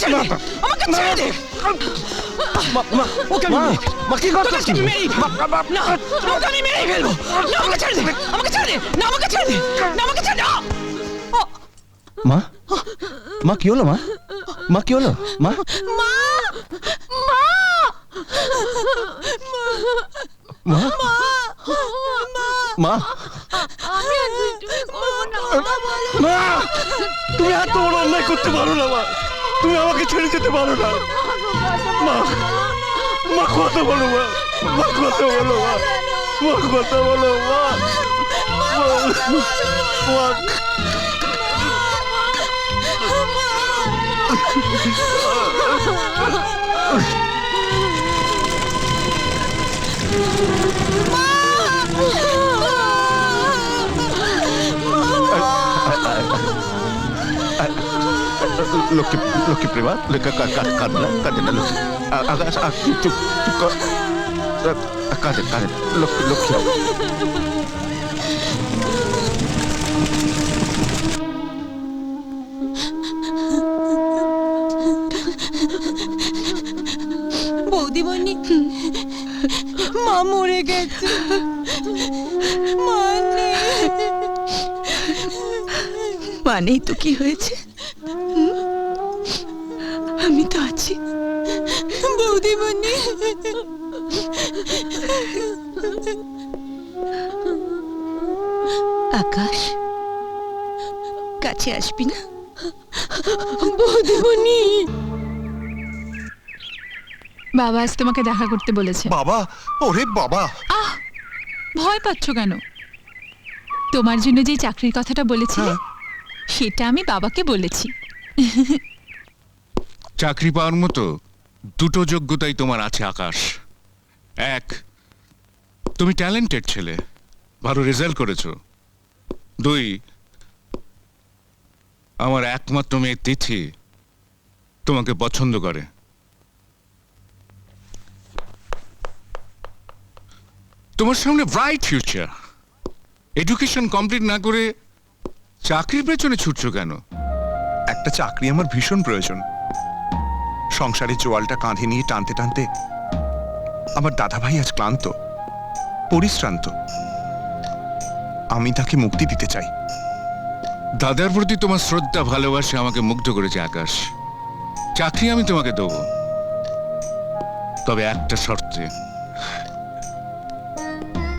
ছেড়ে দে, আমাকে ছেড়ে দে। ওকে আমি মা কি করছিস তুই? না, ওকে আমি মেরেই ফেলবো। না, আমাকে ছেড়ে দে, আমাকে ছেড়ে দে, না আমাকে ছেড়ে দে, না আমাকে ছেড়ে দে। মা মা কি হলো? মা কি হলো? মা মা মা মা মা আমি আর দুষ্টুমি করবো না। মা তুমি এত বড় অন্যায় করতে পারো না মা। তুমি আমাকে ছেড়ে যেতে পারো না মা। মা কথা বলো মা, মা কথা বলো মা, মা কথা বলো মা, মা। লক্ষ্মী প্রেমা কাঁদে না লক্ষ্মী। চুপ চুপ কাঁদে লক্ষ্মী। বৌদিমণি, মা মরে গেছে। মানেই তো কি হয়েছে? আমি তো আছি বৌদিমণি। আকাশ, কাছে আসবি না? বৌদিমণি, বাবা আজ তোমাকে দেখা করতে বলেছে। বাবা? ওরে বাবা! আহ, ভয় পাচ্ছ কেন? তোমার জন্য যে চাকরির কথাটা বলেছিলে সেটা আমি বাবাকে বলেছি। চাকরি পাওয়ার মতো দুটো যোগ্যতাই তোমার আছে আকাশ। এক, তুমি ট্যালেন্টেড ছেলে, ভালো রেজাল্ট করেছো। দুই, আমার একমাত্র মেয়ে তিথি তোমাকে পছন্দ করে। তোমার সামনে ব্রাইট ফিউচার। এডুকেশন কমপ্লিট না করে চাকরির পেছনে ছুটছো কেন? একটা চাকরি আমার ভীষণ প্রয়োজন। সংসারের জোয়ালটা কাঁধে নিয়ে টানতে টানতে আমার দাদাভাই আজ ক্লান্ত, পরিশ্রান্ত। আমি তাকে মুক্তি দিতে চাই। দাদার প্রতি তোমার শ্রদ্ধা ভালোবাসা আমাকে মুগ্ধ করেছে আকাশ। চাকরি আমি তোমাকে দেবো, তবে একটা শর্তে।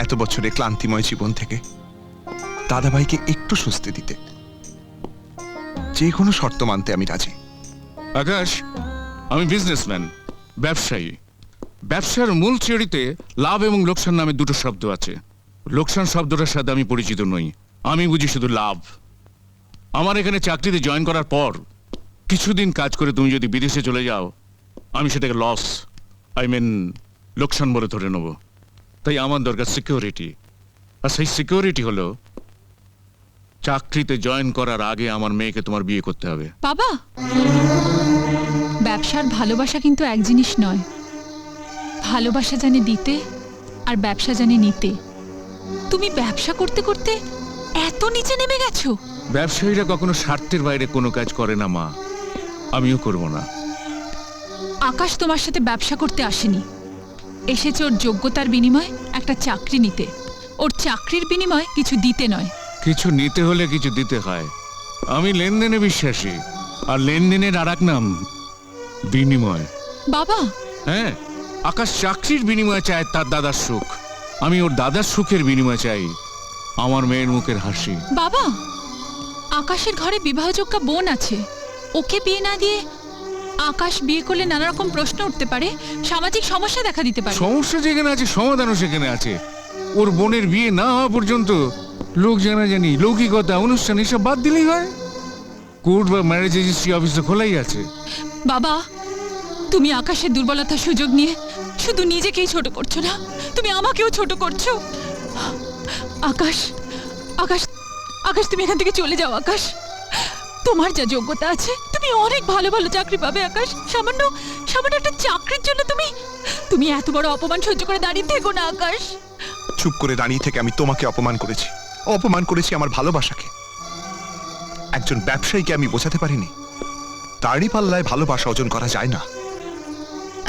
এত বছরের ক্লান্তিময় জীবন থেকে দাদাভাইকে একটু স্বস্তি দিতে যে কোনো শর্ত মানতে আমি রাজি। আকাশ, আমি বিজনেসম্যান, ব্যবসায়ী। ব্যবসার মূল থিওরিতে লাভ এবং লোকসান নামে দুটো শব্দ আছে। লোকসান শব্দটার সাথে আমি পরিচিত নই, আমি বুঝি শুধু লাভ। আমার এখানে চাকরিতে জয়েন করার পর কিছুদিন কাজ করে তুমি যদি বিদেশে চলে যাও, আমি সেটাকে লস, লোকসান বলে ধরে নেব। তাই আমার দরকার সিকিউরিটি। আর সেই সিকিউরিটি হলো চাকরিতে জয়েন করার আগে আমার মেয়েকে তোমার বিয়ে করতে হবে। বাবা, ব্যবসার ভালোবাসা কিন্তু এক জিনিস নয়। ভালোবাসা জানে দিতে আর ব্যবসা জানে নিতে। তুমি ব্যবসা করতে করতে এত নিচে নেমে গেছো। ব্যবসায়ীরা কখনো স্বার্থের বাইরে কোনো কাজ করে না মা, আমিও করব না। আকাশ তোমার সাথে ব্যবসা করতে আসেনি, এসেছে ওর যোগ্যতার বিনিময়ে একটা চাকরি নিতে। ওর চাকরির বিনিময়ে কিছু দিতে নয়। কিছু নিতে হলে কিছু দিতে হয়। আমি লেনদেনে বিশ্বাসী, আর লেনদেনের আর এক নাম বিনিময়। বাবা, হ্যাঁ, আকাশ চাকরির বিনিময়ে চায় তার দাদার সুখ, আমি ওর দাদার সুখের বিনিময়ে চাই আমার মেয়ের মুখের হাসি। বাবা, আকাশের ঘরে বিবাহযোগ্য বোন আছে, ওকে বিয়ে না দিয়ে আকাশ বিয়ে করলে নানা রকম প্রশ্ন উঠতে পারে, সামাজিক সমস্যা দেখা দিতে পারে। সমস্যা যেখানে আছে সমাধানও সেখানে আছে। ওর বোনের বিয়ে না হওয়া পর্যন্ত লোক জানাজানি, লৌকিকতা, অনুষ্ঠান এসব বাদ দিলেই হয়। কোর্ট বা ম্যারেজ রেজিস্ট্রি অফিস তো খোলাই আছে। বাবা, তুমি আকাশের দুর্বলতার সুযোগ নিয়ে শুধু নিজেকেই ছোট করছো না, তুমি আমাকেও ছোট করছো। আকাশ, আকাশ, আকাশ, তুমি এখান থেকে চলে যাও। আকাশ, তোমার যা যোগ্যতা আছে তুমি অনেক ভালো ভালো চাকরি পাবে। আকাশ, সামান্য সামান্য একটা চাকরির জন্য তুমি এত বড় অপমান সহ্য করে দাঁড়িয়ে থেকো না। আকাশ, চুপ করে দাঁড়িয়ে থেকে আমি তোমাকে অপমান করেছি, অপমান করেছি আমার ভালোবাসাকে। একজন ব্যবসায়ীকে আমি বোঝাতে পারিনি দাড়ি পাল্লায় ভালোবাসা অর্জন করা যায় না।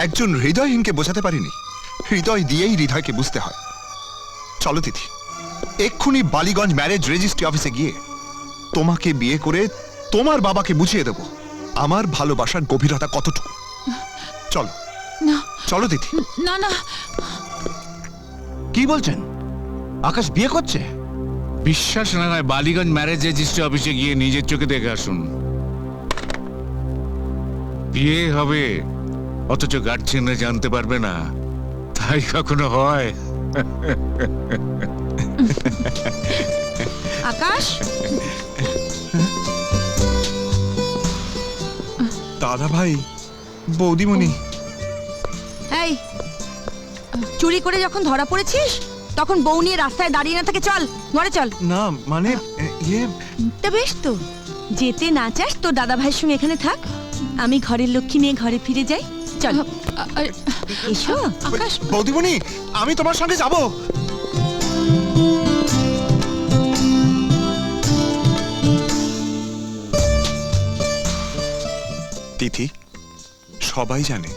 একজন হৃদয়হীনকে বোঝাতে পারিনি, হৃদয় দিয়েই হৃদয়কে বুঝতে হয়। চলো তিথি, এক্ষুনি বালিগঞ্জ ম্যারেজ রেজিস্ট্রি অফিসে গিয়ে তোমাকে বিয়ে করে তোমার বাবাকে বুঝিয়ে দেব আমার ভালোবাসার গভীরতা কতটুকু। চলো না চলো তিথি। না না কি বলছেন? আকাশ বিয়ে করছে? বিশ্বাস না হয় বালিগঞ্জ ম্যারেজ রেজিস্ট্রি অফিসে গিয়ে নিজের চোখে দেখে আসুন। বিয়ে হবে অথচ গার্জিয়ানরা জানতে পারবে না, তাই কখনো হয়? আকাশ, দাদা ভাই, বৌদিমণি, এই চুরি করে যখন ধরা পড়েছিস তখন বউ নিয়ে রাস্তায় দাঁড়িয়ে না থেকে চল ঘরে চল। না মানে ইয়ে, তা বেশ তো, যেতে না চাস তোর দাদা ভাইয়ের সঙ্গে এখানে থাক, আমি ঘরের লক্ষ্মী নিয়ে ঘরে ফিরে যাই। চল এসো। আকাশ, বৌদিমণি, আমি তোমার সঙ্গে যাব। তিথি, সবাই জানে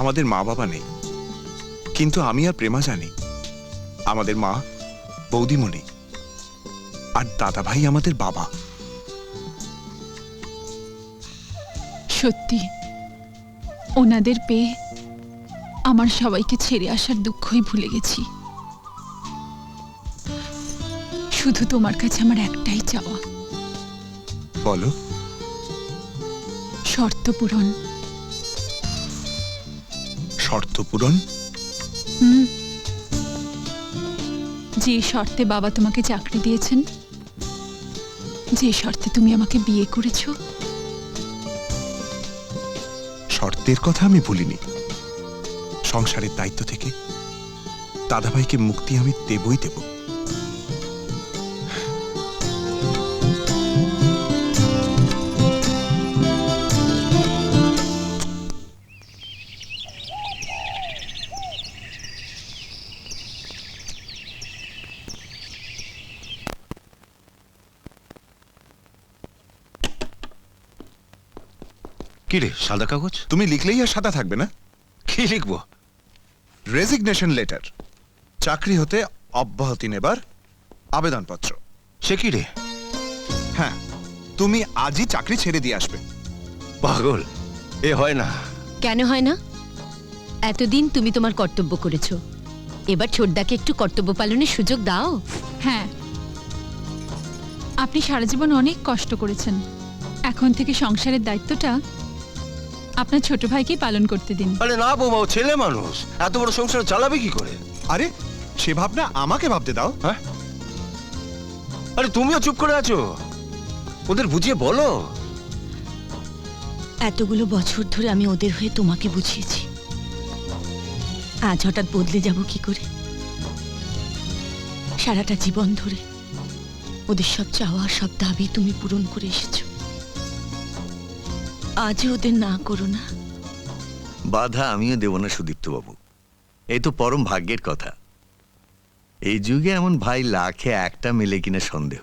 আমাদের মা বাবা নেই, কিন্তু আমি আর প্রেমা জানি আমাদের মা বৌদিমণি আর দাদা ভাই আমাদের বাবা। সত্যি ওনাদের পেয়ে আমার সবাইকে ছেড়ে আসার দুঃখই ভুলে গেছি। শুধু তোমার কাছে আমার একটাই চাওয়া, বলো। শর্ত পূরণ। শর্ত পূরণ? যে শর্তে বাবা তোমাকে চাকরি দিয়েছেন, যে শর্তে তুমি আমাকে বিয়ে করেছো। শর্তের কথা আমি ভুলিনি। সংসারের দায়িত্ব থেকে দাদাভাইকে মুক্তি আমি দেবই দেব। কি রে, সাদা কাগজ? তুমি লিখলেই আর সাদা থাকবে না। কি লিখবো? রেজিগনেশন লেটার, চাকরি হতে অব্যাহতি নেবার আবেদনপত্র। সে কি রে? হ্যাঁ, তুমি আজই চাকরি ছেড়ে দিয়ে আসবে। পাগল, এ হয় না। কেন হয় না? এতদিন তুমি তোমার কর্তব্য করেছো, এবার ছোটদাকে একটু কর্তব্য পালনের সুযোগ দাও। হ্যাঁ, আপনি সারা জীবন অনেক কষ্ট করেছেন, এখন থেকে সংসারের দায়িত্বটা আপনার ছোট ভাইকেই পালন করতে দিন। আরে না বৌমা, ও ছেলে মানুষ, এত বড় সংসার চালাবে কি করে? আরে সে ভাবনা আমাকে ভাবতে দাও। হ্যাঁ, আরে তুমিও চুপ করে আছো, ওদের বুঝিয়ে বলো। এতগুলো বছর ধরে আমি ওদের হয়ে তোমাকে বুঝিয়েছি, আজ হঠাৎ বদলে যাব কি করে? সারাটা জীবন ধরে ওদের সব চাওয়া সব দাবি তুমি পূরণ করে এসেছো, আজ ওদের না করো না। বাধা আমিও দেব না সুদীপ্ত বাবু, এই তো পরম ভাগ্যের কথা। এই যুগে এমন ভাই লাখে একটা মেলে কিনা সন্দেহ।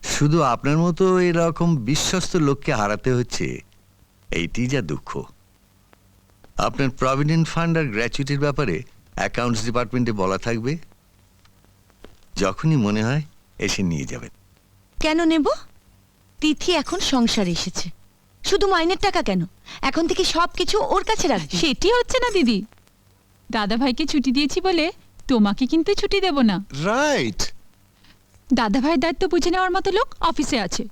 শুধু আপনার মতো এরকম বিশ্বস্ত লোককে হারাতে হচ্ছে, এইটি যা দুঃখ। আপনার প্রভিডেন্ট ফান্ড আর গ্র্যাচুইটির ব্যাপারে অ্যাকাউন্টস ডিপার্টমেন্টে বলা থাকবে, যখনই মনে হয় এসে নিয়ে যাবেন। কেন নেব? তিথি এখন সংসারে এসেছে, শুধু মাইনের টাকা কেন, এখন থেকে সবকিছু ওর কাছে রাখবে। সেটি হচ্ছে না দিদি, দাদা ভাইকে ছুটি দিয়েছি বলে তোমাকে কিন্তু ছুটি দেব না। রাইট। দাদা ভাইয়ের দায়িত্ব বুঝে নেওয়ার মতো লোক অফিসে আছে,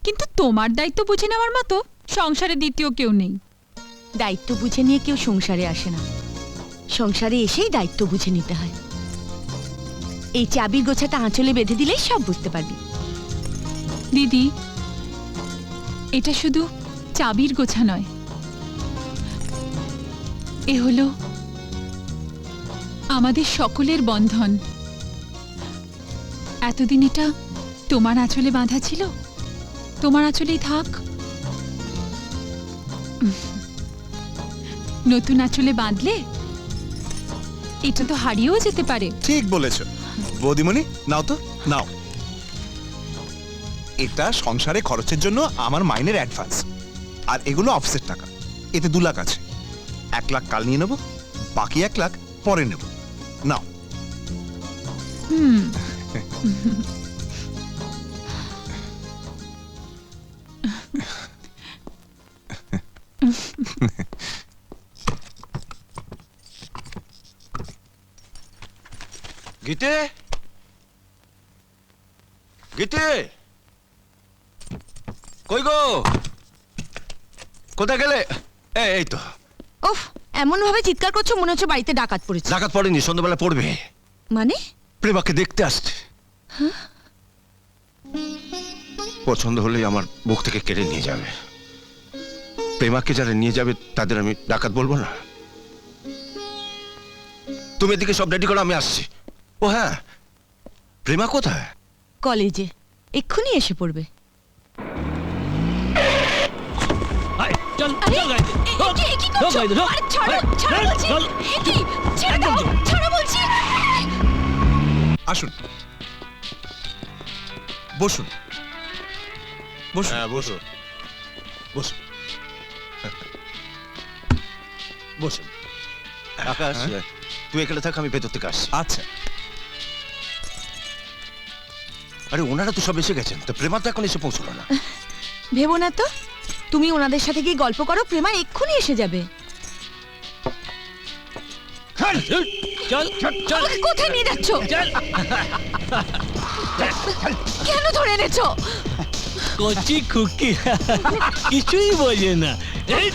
কিন্তু তোমার দায়িত্ব বুঝে নেওয়ার মতো সংসারে দ্বিতীয় কেউ নেই। দায়িত্ব বুঝে নিয়ে কেউ সংসারে আসে না, সংসারে এসেই দায়িত্ব বুঝে নিতে হয়। এই চাবির গোছাটা আঁচলে বেঁধে দিলেই সব বুঝতে পারবি। দিদি, এটা শুধু চাবির গোছা নয়, এ হলো আমাদের সকলের বন্ধন। এতদিন এটা তোমার আঁচলে বাঁধা ছিল, তোমার আঁচলেই থাক। নতুন আঁচলে বাঁধলে এটা তো হারিয়েও যেতে পারে। ঠিক বলেছ বৌদিমণি, নাও তো নাও, এটা সংসারে খরচের জন্য আমার মাইনের অ্যাডভান্স। আর এগুলো অফসেট টাকা, এতে 2 লাখ আছে। 1 লাখ কাল নিয়ে নেবো, বাকি 1 লাখ পরে নেব। নাও। গীতে, গীতে, কই গো? কোথায় গেলে? এই তো। ওফ, এমন ভাবে চিৎকার করছো মনে হচ্ছে বাড়িতে ডাকাত পড়েছে। ডাকাত পড়েনি, সন্ধ্যাবেলা পড়বে। মানে? প্রেমাকে দেখতে আসছে। পছন্দ হলেই আমার বুক থেকে কেড়ে নিয়ে যাবে। প্রেমাকে যারা নিয়ে যাবে তাদের আমি ডাকাত বলবো না। তুমি এদিকে সব রেডি করো, আমি আসছি। ও হ্যাঁ, প্রেমা কোথায়? কলেজে, এক্ষুনি এসে পড়বে। চল আরে, চল গাড়িতে। এ কি করছো? আরে ছাড়ো, ছাড়ো বলছি। এ কি? ছেড়ে দাও, ছাড়ো বলছি। আসুন, বসুন। বসুন। হ্যাঁ বসো, বসো, বসুন। আকাশ, তুই এখানে থাক, আমি ভেতর থেকে আসছি। আচ্ছা। আরে ওনারা তো সব এসে গেছেন, তো প্রেমা তো এখন এসে পৌঁছলো না। ভেবো না তো, তুমি ওনাদের সাথে গিয়ে গল্প করো, প্রেমা এক্ষুনি এসে যাবে। চল চল আমাকে কোথায় নিয়ে যাচ্ছ? কেন ধরে এনেছো? কচি খুকি কিছুই বোঝে না। এই,